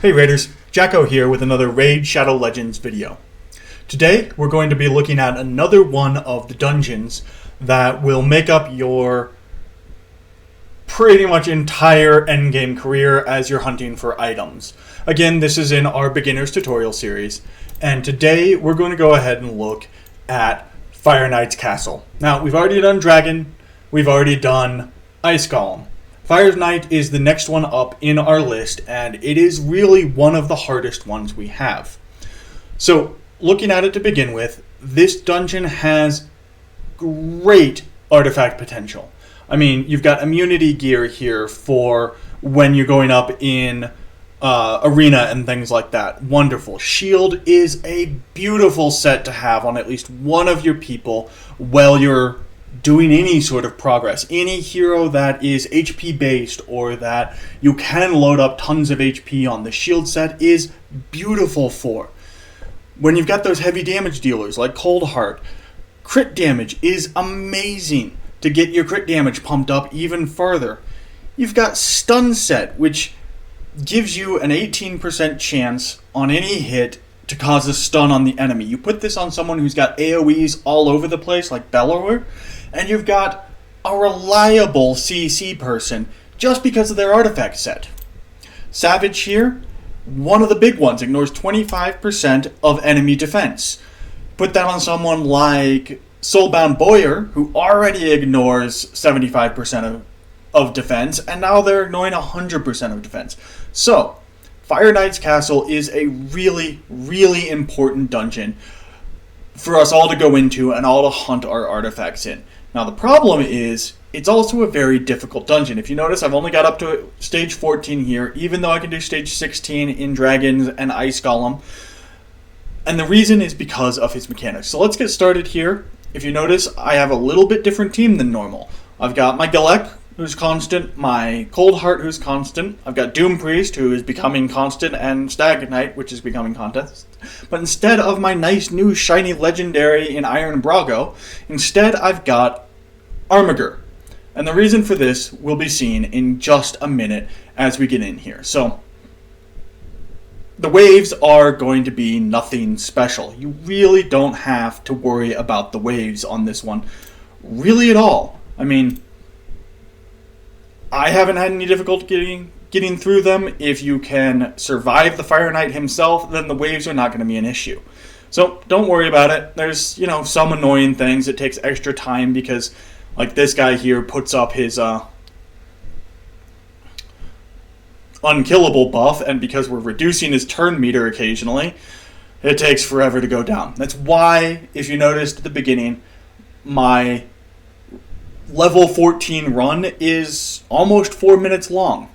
Hey Raiders, Jacko here with another Raid Shadow Legends video. Today we're going to be looking at another one of the dungeons that will make up your pretty much entire endgame career as you're hunting for items. Again, this is in our beginner's tutorial series, and today we're going to go ahead and look at Fire Knight's Castle. Now, we've already done Dragon, we've already done Ice Golem. Fire Knight is the next one up in our list, and it is really one of the hardest ones we have. So, looking at it to begin with, this dungeon has great artifact potential. I mean, you've got immunity gear here for when you're going up in arena and things like that. Wonderful. Shield is a beautiful set to have on at least one of your people while you're doing any sort of progress. Any hero that is HP based or that you can load up tons of HP on, the shield set is beautiful for. When you've got those heavy damage dealers like Cold Heart, crit damage is amazing to get your crit damage pumped up even further. You've got stun set, which gives you an 18% chance on any hit to cause a stun on the enemy. You put this on someone who's got AoEs all over the place like Bellower, and you've got a reliable CC person just because of their artifact set. Savage here, one of the big ones, ignores 25% of enemy defense. Put that on someone like Soulbound Boyar, who already ignores 75% of defense, and now they're ignoring 100% of defense. So, Fire Knight's Castle is a really, really important dungeon for us all to go into and all to hunt our artifacts in. Now the problem is, it's also a very difficult dungeon. If you notice, I've only got up to stage 14 here, even though I can do stage 16 in Dragons and Ice Golem. And the reason is because of his mechanics. So let's get started here. If you notice, I have a little bit different team than normal. I've got my Galek, who's constant, my Cold Heart, who's constant. I've got Doom Priest, who is becoming constant, and Stag Knight, which is becoming contest. But instead of my nice new shiny legendary in Iron Brago, instead I've got Armiger. And the reason for this will be seen in just a minute as we get in here. So, the waves are going to be nothing special. You really don't have to worry about the waves on this one, really at all. I mean, I haven't had any difficulty getting through them. If you can survive the Fire Knight himself, then the waves are not going to be an issue. So don't worry about it. There's, some annoying things. It takes extra time because, like, this guy here puts up his unkillable buff, and because we're reducing his turn meter occasionally, it takes forever to go down. That's why, if you noticed at the beginning, my level 14 run is almost 4 minutes long,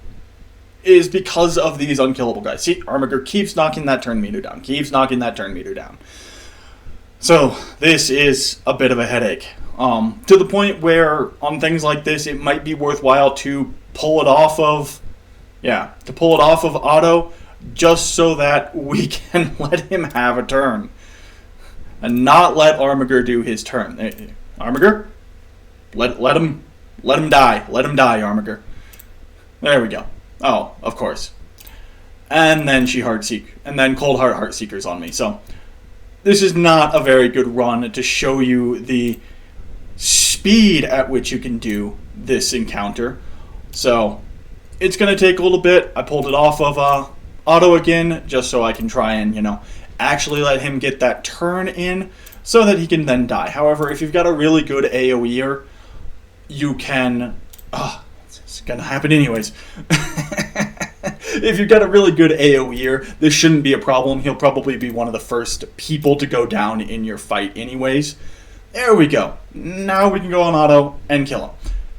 is because of these unkillable guys. See, Armiger keeps knocking that turn meter down, So, this is a bit of a headache. To the point where, on things like this, it might be worthwhile to pull it off of auto, just so that we can let him have a turn. And not let Armiger do his turn. Armiger? Let him die. Let him die, Armiger. There we go. Oh, of course. And then and then Cold Heart Heartseeker's on me. So this is not a very good run to show you the speed at which you can do this encounter. So it's going to take a little bit. I pulled it off of auto again, just so I can try and, actually let him get that turn in so that he can then die. However, if you've got a really good AoEer, you can... it's going to happen anyways. If you've got a really good AoEer, this shouldn't be a problem. He'll probably be one of the first people to go down in your fight anyways. There we go. Now we can go on auto and kill him.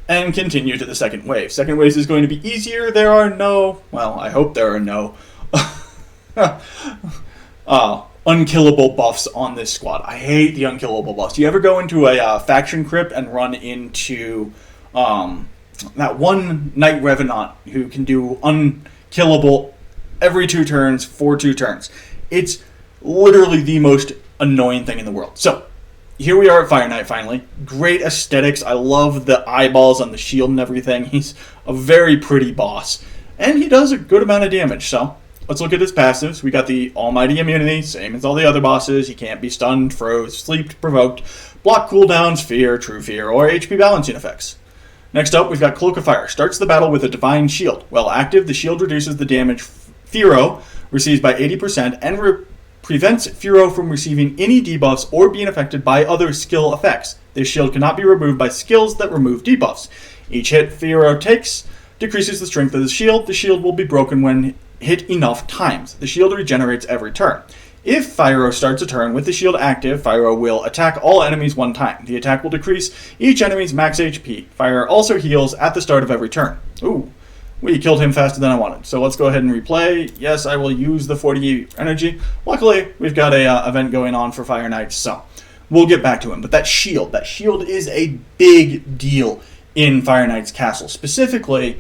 And continue to the second wave. Second wave is going to be easier. There are no... Well, I hope there are no... unkillable buffs on this squad. I hate the unkillable buffs. Do you ever go into a faction crypt and run into that one Knight Revenant who can do unkillable every 2 turns for 2 turns? It's literally the most annoying thing in the world. So, here we are at Fire Knight finally. Great aesthetics. I love the eyeballs on the shield and everything. He's a very pretty boss. And he does a good amount of damage, so let's look at his passives. We got the Almighty Immunity, same as all the other bosses. He can't be stunned, froze, sleeped, provoked, block cooldowns, fear, true fear, or HP balancing effects. Next up, we've got Cloak of Fire. Starts the battle with a Divine Shield. While active, the shield reduces the damage Firo receives by 80% and prevents Firo from receiving any debuffs or being affected by other skill effects. This shield cannot be removed by skills that remove debuffs. Each hit Firo takes decreases the strength of the shield. The shield will be broken when hit enough times. The shield regenerates every turn. If Firo starts a turn with the shield active, Firo will attack all enemies one time. The attack will decrease each enemy's max HP. Firo also heals at the start of every turn. Ooh, we killed him faster than I wanted. So let's go ahead and replay. Yes, I will use the 40 energy. Luckily, we've got a event going on for Fire Knights, so we'll get back to him. But that shield is a big deal in Fire Knight's castle. Specifically,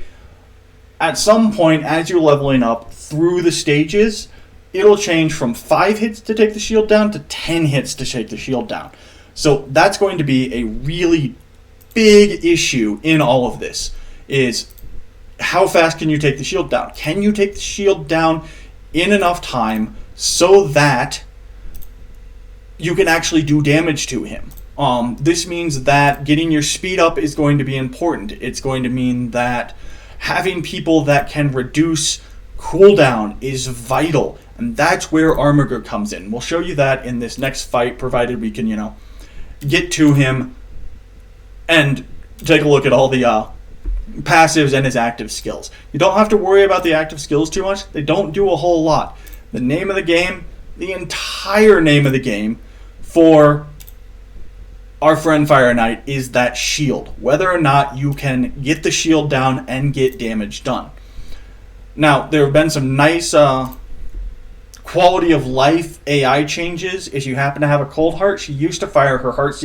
at some point as you're leveling up through the stages, it'll change from 5 hits to take the shield down to 10 hits to take the shield down. So that's going to be a really big issue in all of this, is how fast can you take the shield down? Can you take the shield down in enough time so that you can actually do damage to him? This means that getting your speed up is going to be important. It's going to mean that having people that can reduce cooldown is vital, and that's where Armiger comes in. We'll show you that in this next fight, provided we can, get to him and take a look at all the passives and his active skills. You don't have to worry about the active skills too much. They don't do a whole lot. The name of the game, the entire name of the game for our friend Fire Knight is that shield. Whether or not you can get the shield down and get damage done. Now, there have been some nice quality of life AI changes. If you happen to have a cold heart, she used to fire her Heart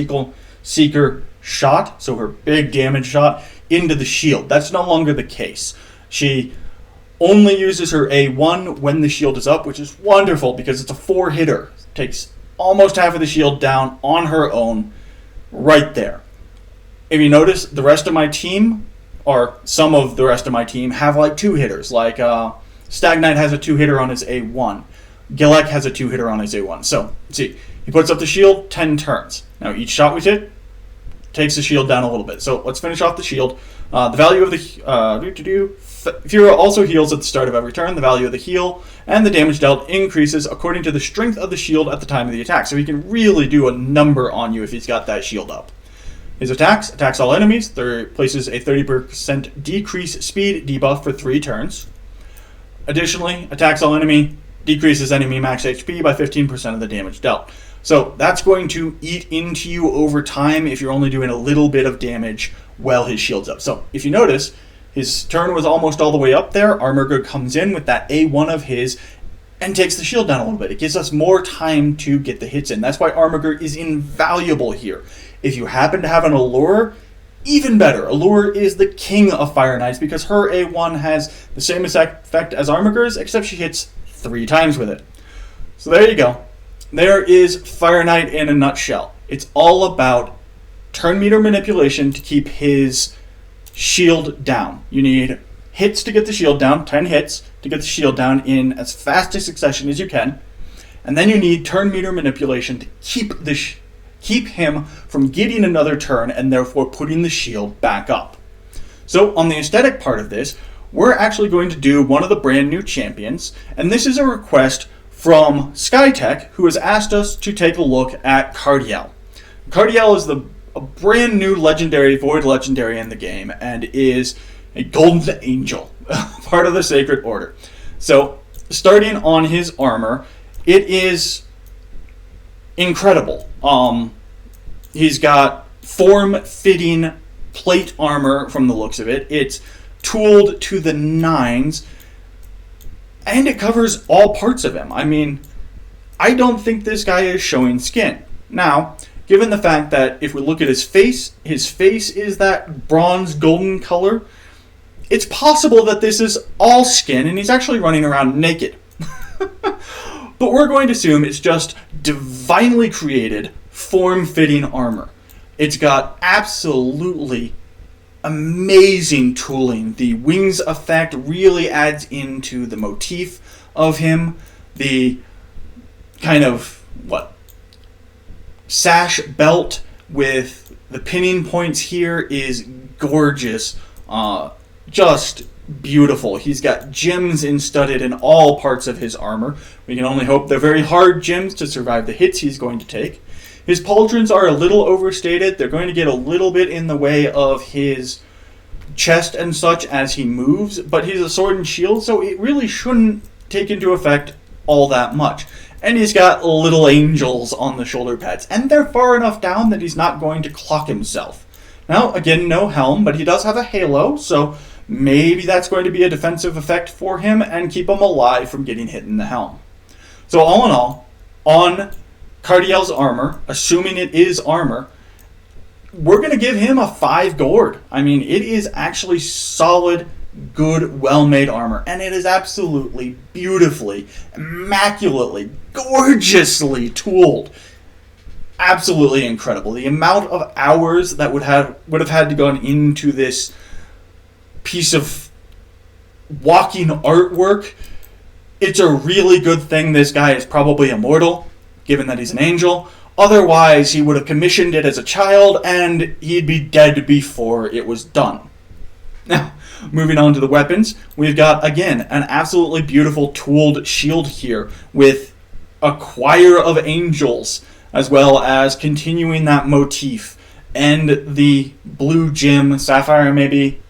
Seeker shot, so her big damage shot, into the shield. That's no longer the case. She only uses her A1 when the shield is up, which is wonderful because it's a 4-hitter. Takes almost half of the shield down on her own right there. If you notice, the rest of my team, or some of the rest of my team, have like 2-hitters. Like Stag Knight has a 2-hitter on his A1. Gilek has a 2-hitter on his A1. So, see, he puts up the shield, 10 turns. Now, each shot we take takes the shield down a little bit. So, let's finish off the shield. The value of the Firo also heals at the start of every turn. The value of the heal and the damage dealt increases according to the strength of the shield at the time of the attack. So he can really do a number on you if he's got that shield up. His attacks all enemies. There places a 30% decrease speed debuff for 3 turns. Additionally, attacks all enemy, decreases enemy max HP by 15% of the damage dealt. So that's going to eat into you over time if you're only doing a little bit of damage while his shield's up. So if you notice, his turn was almost all the way up there. Armiger comes in with that A1 of his and takes the shield down a little bit. It gives us more time to get the hits in. That's why Armiger is invaluable here. If you happen to have an Allure, even better. Allure is the king of Fire Knights because her A1 has the same effect as Armiger's, except she hits 3 times with it. So there you go. There is Fire Knight in a nutshell. It's all about turn meter manipulation to keep his shield down. You need hits to get the shield down, 10 hits to get the shield down in as fast a succession as you can. And then you need turn meter manipulation to keep him from getting another turn and therefore putting the shield back up. So on the aesthetic part of this, we're actually going to do one of the brand new champions, and this is a request from Skytech, who has asked us to take a look at Cardiel. Cardiel is a brand new legendary, void legendary in the game, and is a golden angel, part of the Sacred Order. So, starting on his armor, it is incredible. He's got form-fitting plate armor from the looks of it. It's tooled to the nines, and it covers all parts of him. I mean, I don't think this guy is showing skin. Now, given the fact that if we look at his face is that bronze golden color, it's possible that this is all skin and he's actually running around naked. But we're going to assume it's just divinely created, form-fitting armor. It's got absolutely amazing tooling. The wings effect really adds into the motif of him. The kind of, sash belt with the pinning points here is gorgeous. Just beautiful. He's got gems studded in all parts of his armor. We can only hope they're very hard gems to survive the hits he's going to take. His pauldrons are a little overstated. They're going to get a little bit in the way of his chest and such as he moves, but he's a sword and shield, so it really shouldn't take into effect all that much. And he's got little angels on the shoulder pads, and they're far enough down that he's not going to clock himself. Now, again, no helm, but he does have a halo, so maybe that's going to be a defensive effect for him and keep him alive from getting hit in the helm. So all in all, on Cardiel's armor, assuming it is armor, we're going to give him a 5 gourd. I mean, it is actually solid, good, well-made armor, and it is absolutely beautifully, immaculately, gorgeously tooled. Absolutely incredible. The amount of hours that would have had to go into this piece of walking artwork. It's a really good thing this guy is probably immortal, given that he's an angel. Otherwise, he would have commissioned it as a child, and he'd be dead before it was done. Now, moving on to the weapons, we've got, again, an absolutely beautiful tooled shield here with a choir of angels, as well as continuing that motif, and the blue gem, sapphire maybe,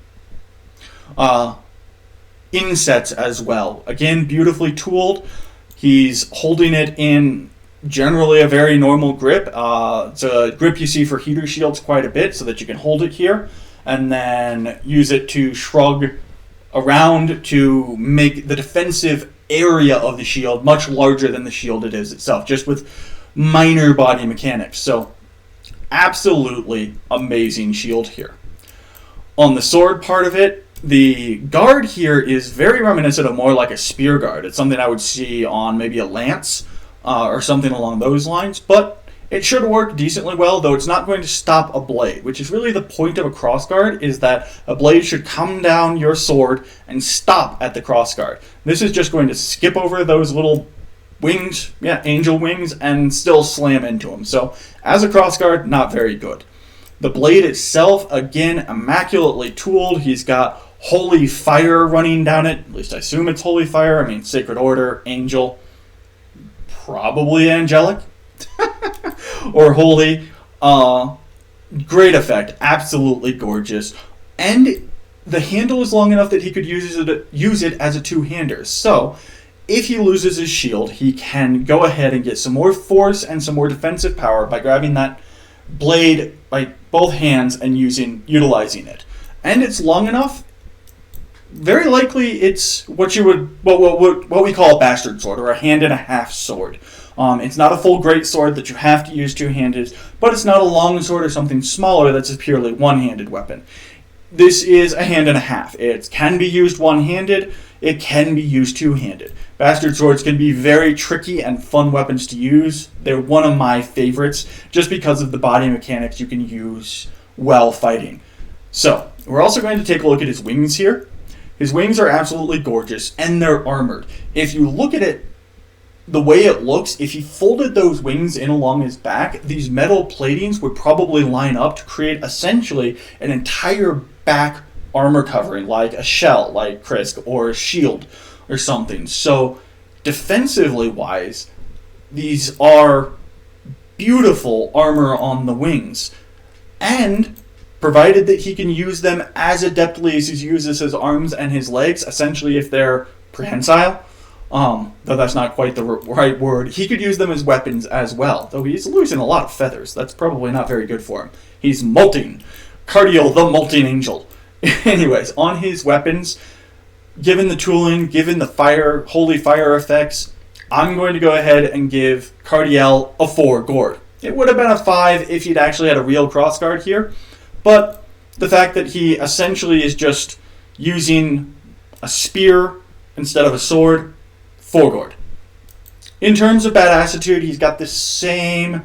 insets as well. Again, beautifully tooled. He's holding it in generally a very normal grip. It's a grip you see for heater shields quite a bit, so that you can hold it here and then use it to shrug around to make the defensive area of the shield much larger than the shield it is itself, just with minor body mechanics. So absolutely amazing shield here. On the sword part of it, the guard here is very reminiscent of more like a spear guard. It's something I would see on maybe a lance or something along those lines, but it should work decently well, though it's not going to stop a blade, which is really the point of a crossguard, is that a blade should come down your sword and stop at the crossguard. This is just going to skip over those little wings, angel wings, and still slam into them. So as a crossguard, not very good. The blade itself, again, immaculately tooled. He's got holy fire running down it. At least I assume it's holy fire. I mean, sacred order, angel, probably angelic, or holy. Great effect. Absolutely gorgeous. And the handle is long enough that he could use it as a two-hander. So if he loses his shield, he can go ahead and get some more force and some more defensive power by grabbing that blade by both hands and utilizing it. And it's long enough. Very likely it's what we call a bastard sword, or a hand and a half sword. It's not a full great sword that you have to use two-handed, but it's not a long sword or something smaller that's a purely one-handed weapon. This is a hand and a half. It can be used one-handed. It can be used two-handed. Bastard swords can be very tricky and fun weapons to use. They're one of my favorites just because of the body mechanics you can use while fighting. So, we're also going to take a look at his wings here. His wings are absolutely gorgeous, and they're armored. If you look at it, the way it looks, if he folded those wings in along his back, these metal platings would probably line up to create essentially an entire back armor covering, like a shell, like Krisk, or a shield, or something. So, defensively wise, these are beautiful armor on the wings. And provided that he can use them as adeptly as he uses his arms and his legs, essentially if they're prehensile, though that's not quite the right word, he could use them as weapons as well, though he's losing a lot of feathers. That's probably not very good for him. He's molting. Cardiel, the molting angel. Anyways, on his weapons, given the tooling, given the holy fire effects, I'm going to go ahead and give Cardiel a 4 gourd. It would have been a 5 if he'd actually had a real crossguard here, but the fact that he essentially is just using a spear instead of a sword, 4 gourd. In terms of badassitude, he's got the same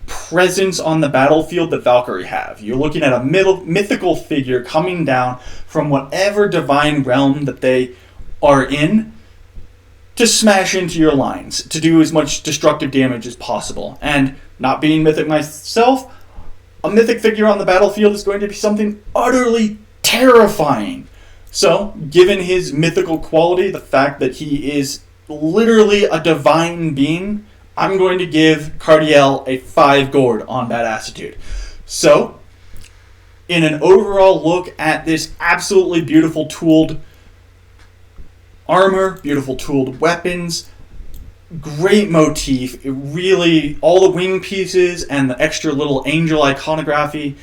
presence on the battlefield that Valkyrie have. You're looking at a mythical figure coming down from whatever divine realm that they are in, to smash into your lines, to do as much destructive damage as possible. And not being mythic myself, a mythic figure on the battlefield is going to be something utterly terrifying. So, given his mythical quality, the fact that he is literally a divine being, I'm going to give Cardiel a 5 gourd on Badassitude. So, in an overall look at this absolutely beautiful tooled armor, beautiful tooled weapons, great motif. It really, all the wing pieces and the extra little angel iconography,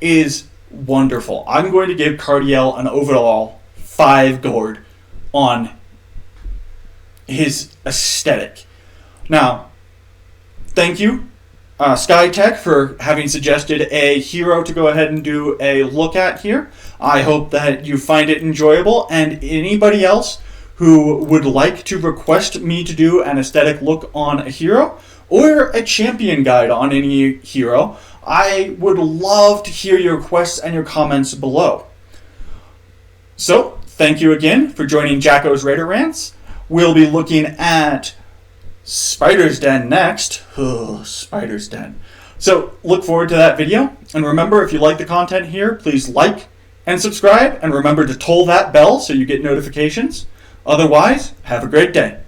is wonderful. I'm going to give Cardiel an overall 5 gourd on his aesthetic. Now, thank you, SkyTech, for having suggested a hero to go ahead and do a look at here. I hope that you find it enjoyable, and anybody else who would like to request me to do an aesthetic look on a hero or a champion guide on any hero, I would love to hear your requests and your comments below. So, thank you again for joining Jacko's Raider Rants. We'll be looking at Spider's Den next. Spider's Den. So, look forward to that video. And remember, if you like the content here, please like and subscribe. And remember to toll that bell so you get notifications. Otherwise, have a great day.